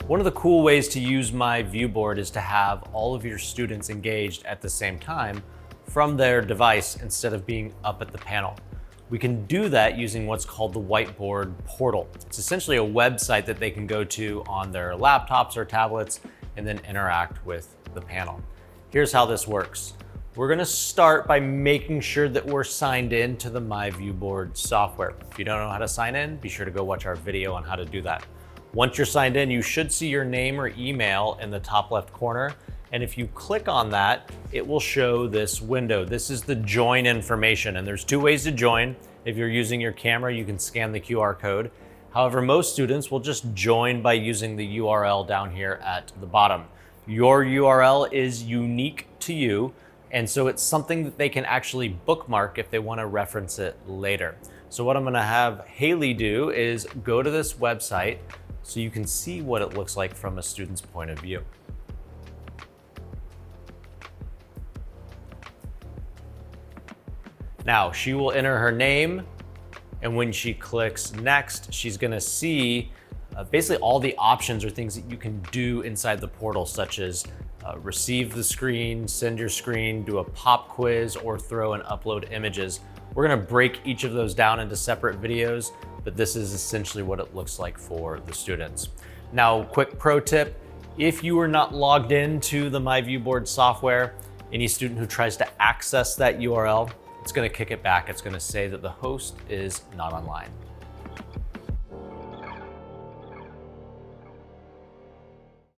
One of the cool ways to use myViewBoard is to have all of your students engaged at the same time from their device instead of being up at the panel. We can do that using what's called the Whiteboard Portal. It's essentially a website that they can go to on their laptops or tablets and then interact with the panel. Here's how this works. We're gonna start by making sure that we're signed in to the myViewBoard software. If you don't know how to sign in, be sure to go watch our video on how to do that. Once you're signed in, you should see your name or email in the top left corner. And if you click on that, it will show this window. This is the join information, and there's two ways to join. If you're using your camera, you can scan the QR code. However, most students will just join by using the URL down here at the bottom. Your URL is unique to you, and so it's something that they can actually bookmark if they want to reference it later. So what I'm going to have Haley do is go to this website so you can see what it looks like from a student's point of view. Now, she will enter her name, and when she clicks next, she's going to see basically all the options or things that you can do inside the portal, such as receive the screen, send your screen, do a pop quiz, or throw and upload images. We're gonna break each of those down into separate videos, but this is essentially what it looks like for the students. Now, quick pro tip, if you are not logged into the myViewBoard software, any student who tries to access that URL, it's gonna kick it back. It's gonna say that the host is not online.